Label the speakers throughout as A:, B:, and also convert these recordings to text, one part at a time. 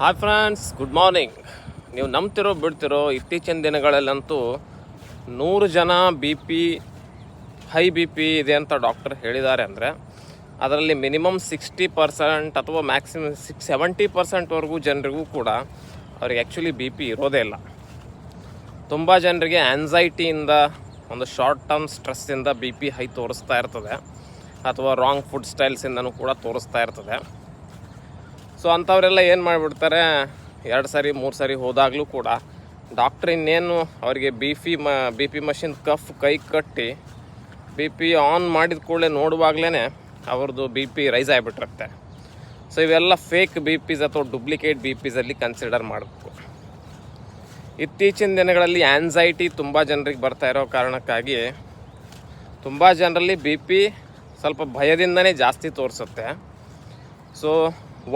A: Hi friends, good morning. ನೀವು ನಂಬ್ತಿರೋ ಬಿಡ್ತಿರೋ ಇತ್ತೀಚಿನ ದಿನಗಳಲ್ಲಂತೂ 100 ಜನ ಹೈ ಬಿ ಪಿ ಇದೆ ಅಂತ ಡಾಕ್ಟರ್ ಹೇಳಿದ್ದಾರೆ ಅಂದರೆ ಅದರಲ್ಲಿ ಮಿನಿಮಮ್ 60% ಅಥವಾ ಮ್ಯಾಕ್ಸಿಮಮ್ 70%ವರೆಗೂ ಜನರಿಗೂ ಕೂಡ ಅವ್ರಿಗೆ ಆ್ಯಕ್ಚುಲಿ ಬಿ ಪಿ ಇರೋದೇ ಇಲ್ಲ. ತುಂಬ ಜನರಿಗೆ ಆ್ಯನ್ಸೈಟಿಯಿಂದ, ಒಂದು ಶಾರ್ಟ್ ಟರ್ಮ್ ಸ್ಟ್ರೆಸ್ಸಿಂದ ಬಿ ಪಿ ಹೈ ತೋರಿಸ್ತಾ ಇರ್ತದೆ, ಅಥವಾ ರಾಂಗ್ ಫುಡ್ ಸ್ಟೈಲ್ಸಿಂದನೂ ಕೂಡ ತೋರಿಸ್ತಾ ಇರ್ತದೆ. ಸೊ ಅಂಥವರೆಲ್ಲ ಏನು ಮಾಡಿಬಿಡ್ತಾರೆ, 2 ಸರಿ 3 ಸರಿ ಹೋದಾಗಲೂ ಕೂಡ ಡಾಕ್ಟ್ರ್ ಇನ್ನೇನು ಅವರಿಗೆ ಬಿ ಪಿ ಮಷಿನ್ ಕೈ ಕಟ್ಟಿ ಬಿ ಪಿ ಆನ್ ಮಾಡಿದ ಕೂಡಲೇ ನೋಡುವಾಗಲೇ ಅವ್ರದ್ದು ಬಿ ಪಿ ರೈಸ್ ಆಗಿಬಿಟ್ಟಿರುತ್ತೆ. ಸೊ ಇವೆಲ್ಲ ಫೇಕ್ ಬಿ ಪಿಸ್ ಅಥವಾ ಡೂಪ್ಲಿಕೇಟ್ ಬಿ ಪಿಸಲ್ಲಿ ಕನ್ಸಿಡರ್ ಮಾಡಬೇಕು. ಇತ್ತೀಚಿನ ದಿನಗಳಲ್ಲಿ ಆ್ಯನ್ಸೈಟಿ ತುಂಬ ಜನರಿಗೆ ಬರ್ತಾ ಇರೋ ಕಾರಣಕ್ಕಾಗಿ ತುಂಬ ಜನರಲ್ಲಿ ಬಿ ಪಿ ಸ್ವಲ್ಪ ಭಯದಿಂದನೇ ಜಾಸ್ತಿ ತೋರಿಸುತ್ತೆ. ಸೊ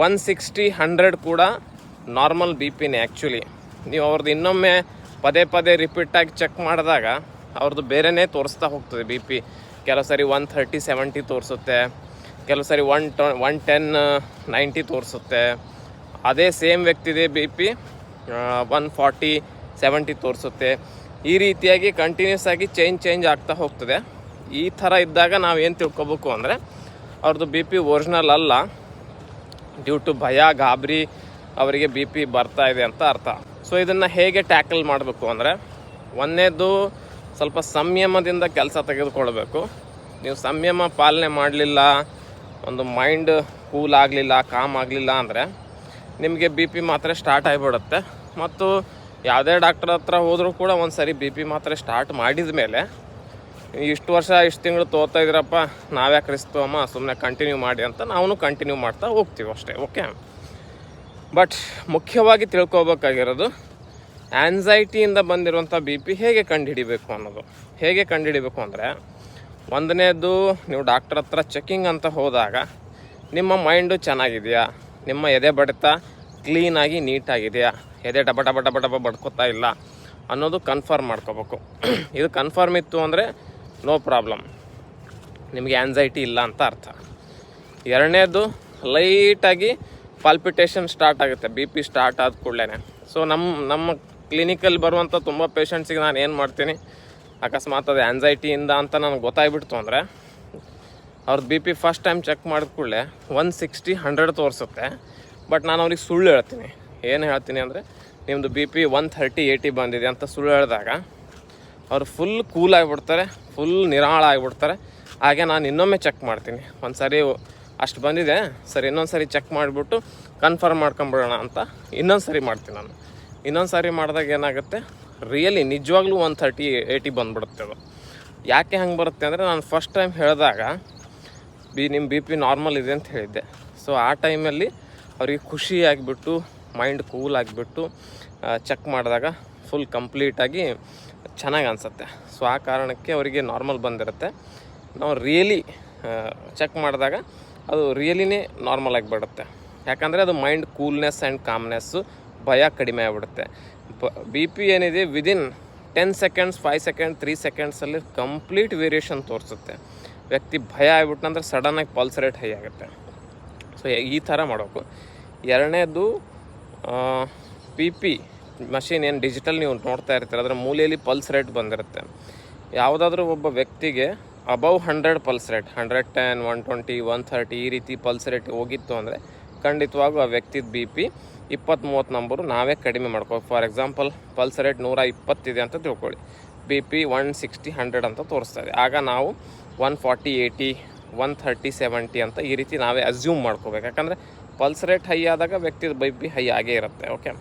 A: 160-100 ಕೂಡ ನಾರ್ಮಲ್ ಬಿ ಪಿನೇ. ಆ್ಯಕ್ಚುಲಿ ನೀವು ಅವ್ರದ್ದು ಇನ್ನೊಮ್ಮೆ ಪದೇ ರಿಪೀಟಾಗಿ ಚೆಕ್ ಮಾಡಿದಾಗ ಅವ್ರದ್ದು ಬೇರೆಯೇ ತೋರಿಸ್ತಾ ಹೋಗ್ತದೆ ಬಿ ಪಿ. ಕೆಲವು ಸರಿ 130-70 ತೋರಿಸುತ್ತೆ, ಕೆಲವು ಸರಿ 110-90 ತೋರಿಸುತ್ತೆ. ಅದೇ ಸೇಮ್ ವ್ಯಕ್ತಿದೆ ಬಿ ಪಿ 140-70 ತೋರಿಸುತ್ತೆ. ಈ ರೀತಿಯಾಗಿ ಕಂಟಿನ್ಯೂಸ್ ಆಗಿ ಚೇಂಜ್ ಆಗ್ತಾ ಹೋಗ್ತದೆ. ಈ ಥರ ಇದ್ದಾಗ ನಾವೇನು ತಿಳ್ಕೊಬೇಕು ಅಂದರೆ ಅವ್ರದ್ದು ಬಿ ಪಿ ಒರಿಜಿನಲ್ ಅಲ್ಲ, ಡ್ಯೂ ಟು ಭಯ ಗಾಬರಿ ಅವರಿಗೆ ಬಿ ಪಿ ಬರ್ತಾ ಇದೆ ಅಂತ ಅರ್ಥ. ಸೊ ಇದನ್ನು ಹೇಗೆ ಟ್ಯಾಕಲ್ ಮಾಡಬೇಕು ಅಂದರೆ, ಒಂದನೇದು ಸ್ವಲ್ಪ ಸಂಯಮದಿಂದ ಕೆಲಸ ತೆಗೆದುಕೊಳ್ಬೇಕು. ನೀವು ಸಂಯಮ ಪಾಲನೆ ಮಾಡಲಿಲ್ಲ, ಒಂದು ಮೈಂಡ್ ಕೂಲ್ ಆಗಲಿಲ್ಲ, ಕಾಮ್ ಆಗಲಿಲ್ಲ ಅಂದರೆ ನಿಮಗೆ ಬಿ ಪಿ ಮಾತ್ರೆ ಸ್ಟಾರ್ಟ್ ಆಗಿಬಿಡುತ್ತೆ. ಮತ್ತು ಯಾವುದೇ ಡಾಕ್ಟರ್ ಹತ್ರ ಹೋದರೂ ಕೂಡ ಒಂದು ಸರಿ ಬಿ ಪಿ ಮಾತ್ರೆ ಸ್ಟಾರ್ಟ್ ಮಾಡಿದ ಮೇಲೆ ಇಷ್ಟು ವರ್ಷ ಇಷ್ಟು ತಿಂಗಳು ತೋರ್ತಾ ಇದ್ದೀರಪ್ಪ, ನಾವ್ಯಾಕೆ ರಿಸ್ಕ್ ಅಮ್ಮ, ಸುಮ್ಮನೆ ಕಂಟಿನ್ಯೂ ಮಾಡಿ ಅಂತ ನಾವು ಕಂಟಿನ್ಯೂ ಮಾಡ್ತಾ ಹೋಗ್ತೀವಿ ಅಷ್ಟೇ. ಓಕೆ, ಬಟ್ ಮುಖ್ಯವಾಗಿ ತಿಳ್ಕೊಬೇಕಾಗಿರೋದು ಆ್ಯನ್ಸೈಟಿಯಿಂದ ಬಂದಿರುವಂಥ ಬಿ ಪಿ ಹೇಗೆ ಕಂಡುಹಿಡಿಬೇಕು ಅನ್ನೋದು. ಹೇಗೆ ಕಂಡುಹಿಡಿಬೇಕು ಅಂದರೆ, ಒಂದನೇದು ನೀವು ಡಾಕ್ಟರ್ ಹತ್ರ ಚೆಕಿಂಗ್ ಅಂತ ಹೋದಾಗ ನಿಮ್ಮ ಮೈಂಡು ಚೆನ್ನಾಗಿದೆಯಾ, ನಿಮ್ಮ ಎದೆ ಬಡಿತ ಕ್ಲೀನಾಗಿ ನೀಟಾಗಿದೆಯಾ, ಎದೆ ಡಬ ಬಡ್ಕೋತಾ ಇಲ್ಲ ಅನ್ನೋದು ಕನ್ಫರ್ಮ್ ಮಾಡ್ಕೋಬೇಕು. ಇದು ಕನ್ಫರ್ಮ್ ಇತ್ತು ಅಂದರೆ ನೋ ಪ್ರಾಬ್ಲಮ್, ನಿಮಗೆ ಆ್ಯನ್ಸೈಟಿ ಇಲ್ಲ ಅಂತ ಅರ್ಥ. ಎರಡನೇದು, ಲೈಟಾಗಿ ಪಾಲ್ಪಿಟೇಷನ್ ಸ್ಟಾರ್ಟ್ ಆಗುತ್ತೆ ಬಿ ಪಿ ಸ್ಟಾರ್ಟ್ ಆದ ಕೂಡಲೇ. ಸೊ ನಮ್ಮ ಕ್ಲಿನಿಕಲ್ಲಿ ಬರುವಂಥ ತುಂಬ ಪೇಷಂಟ್ಸಿಗೆ ನಾನು ಏನು ಮಾಡ್ತೀನಿ, ಅಕಸ್ಮಾತ್ ಅದು ಆ್ಯನ್ಸೈಟಿಯಿಂದ ಅಂತ ನನಗೆ ಗೊತ್ತಾಗ್ಬಿಡ್ತು ಅಂದರೆ ಅವ್ರದ್ದು B P first time check ಮಾಡಿದ ಕೂಡಲೇ 160-100 ತೋರಿಸುತ್ತೆ. ಬಟ್ ನಾನು ಅವ್ರಿಗೆ ಸುಳ್ಳು ಹೇಳ್ತೀನಿ. ಏನು ಹೇಳ್ತೀನಿ ಅಂದರೆ, ನಿಮ್ಮದು ಬಿ ಪಿ 130-80 ಬಂದಿದೆ ಅಂತ ಸುಳ್ಳು ಹೇಳಿದಾಗ ಅವರು ಫುಲ್ ಕೂಲ್ ಆಗಿಬಿಡ್ತಾರೆ, ಫುಲ್ ನಿರಾಳ ಆಗಿಬಿಡ್ತಾರೆ. ಹಾಗೆ ನಾನು ಇನ್ನೊಮ್ಮೆ ಚೆಕ್ ಮಾಡ್ತೀನಿ. ಒಂದು ಸರಿ ಅಷ್ಟು ಬಂದಿದೆ ಸರಿ, ಇನ್ನೊಂದು ಸರಿ ಚೆಕ್ ಮಾಡಿಬಿಟ್ಟು ಕನ್ಫರ್ಮ್ ಮಾಡ್ಕೊಂಬಿಡೋಣ ಅಂತ ಇನ್ನೊಂದು ಸರಿ ಮಾಡ್ತೀನಿ ನಾನು. ಇನ್ನೊಂದು ಸಾರಿ ಮಾಡಿದಾಗ ಏನಾಗುತ್ತೆ, ರಿಯಲಿ ನಿಜವಾಗ್ಲೂ 130-80 ಬಂದುಬಿಡುತ್ತೆ. ಅದು ಯಾಕೆ ಹಂಗೆ ಬರುತ್ತೆ ಅಂದರೆ, ನಾನು ಫಸ್ಟ್ ಟೈಮ್ ಹೇಳಿದಾಗ ನಿಮ್ಮ ಬಿ ಪಿ ನಾರ್ಮಲ್ ಇದೆ ಅಂತ ಹೇಳಿದ್ದೆ. ಸೊ ಆ ಟೈಮಲ್ಲಿ ಅವರಿಗೆ ಖುಷಿ ಆಗಿಬಿಟ್ಟು, ಮೈಂಡ್ ಕೂಲ್ ಆಗಿಬಿಟ್ಟು ಚೆಕ್ ಮಾಡಿದಾಗ ಫುಲ್ ಕಂಪ್ಲೀಟಾಗಿ ಚೆನ್ನಾಗಿ ಅನಿಸುತ್ತೆ. ಸೊ ಆ ಕಾರಣಕ್ಕೆ ಅವರಿಗೆ ನಾರ್ಮಲ್ ಬಂದಿರುತ್ತೆ. ನಾವು ರಿಯಲಿ ಚೆಕ್ ಮಾಡಿದಾಗ ಅದು ರಿಯಲಿನೇ ನಾರ್ಮಲ್ ಆಗಿಬಿಡುತ್ತೆ. ಯಾಕಂದರೆ ಅದು ಮೈಂಡ್ ಕೂಲ್ನೆಸ್ ಆ್ಯಂಡ್ ಕಾಮ್ನೆಸ್ಸು, ಭಯ ಕಡಿಮೆ ಆಗಿಬಿಡುತ್ತೆ. ಬಿ ಪಿ ಏನಿದೆ ವಿದಿನ್ 10 ಸೆಕೆಂಡ್ಸ್ 5 ಸೆಕೆಂಡ್ 3 ಸೆಕೆಂಡ್ಸಲ್ಲಿ ಕಂಪ್ಲೀಟ್ ವೇರಿಯೇಷನ್ ತೋರಿಸುತ್ತೆ. ವ್ಯಕ್ತಿ ಭಯ ಆಗಿಬಿಟ್ನಂದ್ರೆ ಸಡನ್ನಾಗಿ ಪಲ್ಸ್ ರೇಟ್ ಹೈ ಆಗುತ್ತೆ. ಸೊ ಈ ಥರ ಮಾಡಬೇಕು. ಎರಡನೇದು, ಬಿ ಪಿ ಮಷಿನ್ ಏನು ಡಿಜಿಟಲ್ ನೀವು ನೋಡ್ತಾ ಇರ್ತೀರ, ಅದರ ಮೂಲೆಯಲ್ಲಿ ಪಲ್ಸ್ ರೇಟ್ ಬಂದಿರುತ್ತೆ. ಯಾವುದಾದ್ರೂ ಒಬ್ಬ ವ್ಯಕ್ತಿಗೆ ಅಬವ್ 100 ಪಲ್ಸ್ ರೇಟ್, 110, 120, 130 ಈ ರೀತಿ ಪಲ್ಸ್ ರೇಟ್ ಹೋಗಿತ್ತು ಅಂದರೆ ಖಂಡಿತವಾಗೂ ಆ ವ್ಯಕ್ತಿದ ಬಿ ಪಿ 20-30 ನಂಬರು ನಾವೇ ಕಡಿಮೆ ಮಾಡ್ಕೋಬೇಕು. ಫಾರ್ ಎಕ್ಸಾಂಪಲ್, ಪಲ್ಸ್ ರೇಟ್ 120 ಇದೆ ಅಂತ ತಿಳ್ಕೊಳ್ಳಿ, ಬಿ ಪಿ 160-100 ಅಂತ ತೋರಿಸ್ತಾ ಇದೆ. ಆಗ ನಾವು 140-80, 130-70 ಅಂತ ಈ ರೀತಿ ನಾವೇ ಅಸ್ಯೂಮ್ ಮಾಡ್ಕೋಬೇಕು. ಯಾಕಂದರೆ ಪಲ್ಸ್ ರೇಟ್ ಹೈ ಆದಾಗ ವ್ಯಕ್ತಿದ ಬಿ ಪಿ ಹೈ ಆಗೇ ಇರುತ್ತೆ. ಓಕೆ,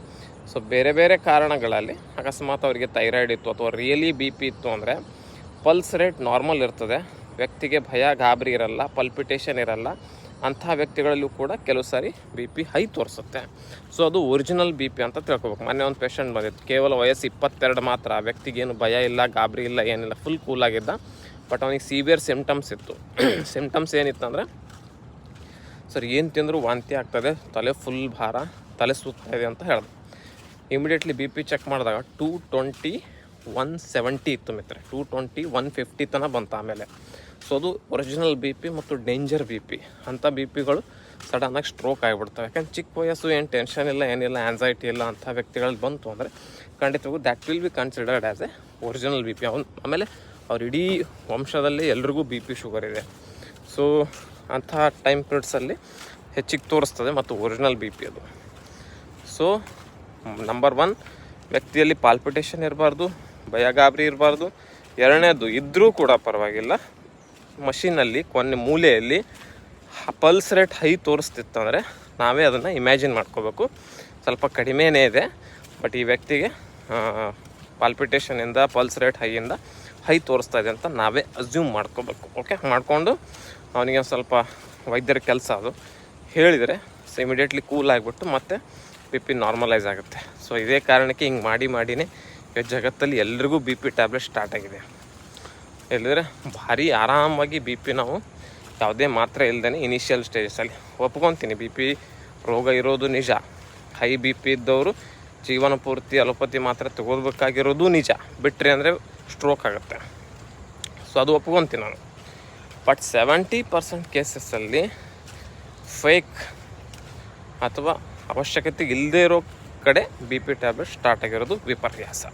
A: ಸೊ ಬೇರೆ ಕಾರಣಗಳಲ್ಲಿ ಅಕಸ್ಮಾತ್ ಅವರಿಗೆ ಥೈರಾಯ್ಡ್ ಇತ್ತು ಅಥವಾ ರಿಯಲಿ ಬಿ ಪಿ ಇತ್ತು ಅಂದರೆ ಪಲ್ಸ್ ರೇಟ್ ನಾರ್ಮಲ್ ಇರ್ತದೆ, ವ್ಯಕ್ತಿಗೆ ಭಯ ಗಾಬರಿ ಇರಲ್ಲ, ಪಲ್ಪಿಟೇಷನ್ ಇರಲ್ಲ. ಅಂಥ ವ್ಯಕ್ತಿಗಳಲ್ಲೂ ಕೂಡ ಕೆಲವು ಸಾರಿ ಬಿ ಪಿ ಹೈ ತೋರಿಸುತ್ತೆ. ಸೊ ಅದು ಒರಿಜಿನಲ್ ಬಿ ಪಿ ಅಂತ ತಿಳ್ಕೊಬೇಕು. ಮೊನ್ನೆ ಒಂದು ಪೇಷಂಟ್ ಬಂದಿತ್ತು, ಕೇವಲ ವಯಸ್ಸು 22 ಮಾತ್ರ. ಆ ವ್ಯಕ್ತಿಗೇನು ಭಯ ಇಲ್ಲ, ಗಾಬರಿ ಇಲ್ಲ, ಏನಿಲ್ಲ, ಫುಲ್ ಕೂಲಾಗಿದ್ದ. ಬಟ್ ಅವನಿಗೆ ಸಿವಿಯರ್ ಸಿಮ್ಟಮ್ಸ್ ಇತ್ತು. ಸಿಮ್ಟಮ್ಸ್ ಏನಿತ್ತು ಅಂದರೆ, ಸರ್ ಏನು ತಿಂದರೂ ವಾಂತಿ ಆಗ್ತದೆ, ತಲೆ ಫುಲ್ ಭಾರ, ತಲೆ ಸುತ್ತಾ ಇದೆ ಅಂತ ಹೇಳ್ದೆ. ಇಮಿಡಿಯೇಟ್ಲಿ ಬಿ ಪಿ ಚೆಕ್ ಮಾಡಿದಾಗ 220-170 ಇತ್ತು ಮಿತ್ರ, 220-150 ತನಕ ಬಂತು ಆಮೇಲೆ. ಸೊ ಅದು ಒರಿಜಿನಲ್ ಬಿ ಪಿ ಮತ್ತು ಡೇಂಜರ್ ಬಿ ಪಿ. ಅಂಥ ಬಿ ಪಿಗಳು ಸಡನ್ನಾಗಿ ಸ್ಟ್ರೋಕ್ ಆಗಿಬಿಡ್ತವೆ. ಯಾಕಂದ್ರೆ ಚಿಕ್ಕ ವಯಸ್ಸು ಏನು ಟೆನ್ಷನ್ ಇಲ್ಲ, ಏನಿಲ್ಲ, ಆ್ಯನ್ಸೈಟಿ ಇಲ್ಲ ಅಂಥ ವ್ಯಕ್ತಿಗಳು ಬಂತು ಅಂದರೆ ಖಂಡಿತವಾಗೂ that will be considered as A original B P. ಆಮೇಲೆ ಅವ್ರ ಇಡೀ ವಂಶದಲ್ಲಿ ಎಲ್ರಿಗೂ ಬಿ ಪಿ ಶುಗರ್ ಇದೆ. ಸೊ ಅಂಥ ಟೈಮ್ ಪೀರಿಯಡ್ಸಲ್ಲಿ ಹೆಚ್ಚಿಗೆ ತೋರಿಸ್ತದೆ ಮತ್ತು ಒರಿಜಿನಲ್ ಬಿ ಪಿ ಅದು. ಸೊ ನಂಬರ್ 1, ವ್ಯಕ್ತಿಯಲ್ಲಿ ಪಾಲ್ಪಿಟೇಷನ್ ಇರಬಾರ್ದು, ಭಯ ಗಾಬರಿ ಇರಬಾರ್ದು. ಎರಡನೇದು ಇದ್ದರೂ ಕೂಡ ಪರವಾಗಿಲ್ಲ, ಮಷೀನಲ್ಲಿ ಕೊನೆ ಮೂಲೆಯಲ್ಲಿ ಪಲ್ಸ್ ರೇಟ್ ಹೈ ತೋರಿಸ್ತಿತ್ತಂದರೆ ನಾವೇ ಅದನ್ನು ಇಮ್ಯಾಜಿನ್ ಮಾಡ್ಕೋಬೇಕು ಸ್ವಲ್ಪ ಕಡಿಮೆನೇ ಇದೆ, ಬಟ್ ಈ ವ್ಯಕ್ತಿಗೆ ಪಾಲ್ಪಿಟೇಷನಿಂದ ಪಲ್ಸ್ ರೇಟ್ ಹೈ ತೋರಿಸ್ತಾ ಇದೆ ಅಂತ ನಾವೇ ಅಸ್ಯೂಮ್ ಮಾಡ್ಕೋಬೇಕು. ಓಕೆ, ಮಾಡಿಕೊಂಡು ಅವನಿಗೆ ಒಂದು ಸ್ವಲ್ಪ ವೈದ್ಯರ ಕೆಲಸ ಅದು ಹೇಳಿದರೆ ಇಮಿಡಿಯೇಟ್ಲಿ ಕೂಲ್ ಆಗಿಬಿಟ್ಟು ಮತ್ತೆ ಬಿ ಪಿ ನಾರ್ಮಲೈಸ್ ಆಗುತ್ತೆ. ಸೊ ಇದೇ ಕಾರಣಕ್ಕೆ ಹಿಂಗೆ ಮಾಡಿನೇ ಇವತ್ತು ಜಗತ್ತಲ್ಲಿ ಎಲ್ರಿಗೂ ಬಿ ಪಿ ಟ್ಯಾಬ್ಲೆಟ್ ಸ್ಟಾರ್ಟ್ ಆಗಿದೆ. ಹೇಳಿದರೆ ಭಾರಿ ಆರಾಮಾಗಿ ಬಿ ಪಿ ನಾವು ಯಾವುದೇ ಮಾತ್ರೆ ಇಲ್ಲದೇ ಇನಿಷಿಯಲ್ ಸ್ಟೇಜಸಲ್ಲಿ ಒಪ್ಕೊತೀನಿ. ಬಿ ಪಿ ರೋಗ ಇರೋದು ನಿಜ. ಹೈ ಬಿ ಪಿ ಇದ್ದವರು ಜೀವನ ಪೂರ್ತಿ ಅಲೋಪತಿ ಮಾತ್ರೆ ತಗೋಬೇಕಾಗಿರೋದು ನಿಜ. ಬಿಟ್ಟರೆ ಅಂದರೆ ಸ್ಟ್ರೋಕ್ ಆಗುತ್ತೆ. ಸೊ ಅದು ಒಪ್ಕೊತೀನಿ ನಾನು. ಬಟ್ 70% ಕೇಸಸ್ಸಲ್ಲಿ ಫೇಕ್ ಅಥವಾ ಅವಶ್ಯಕತೆ ಇಲ್ಲದೇ ಇರೋ ಕಡೆ ಬಿ ಪಿ ಟ್ಯಾಬ್ಲೆಟ್ ಸ್ಟಾರ್ಟ್ ಆಗಿರೋದು ವಿಪರ್ಯಾಸ.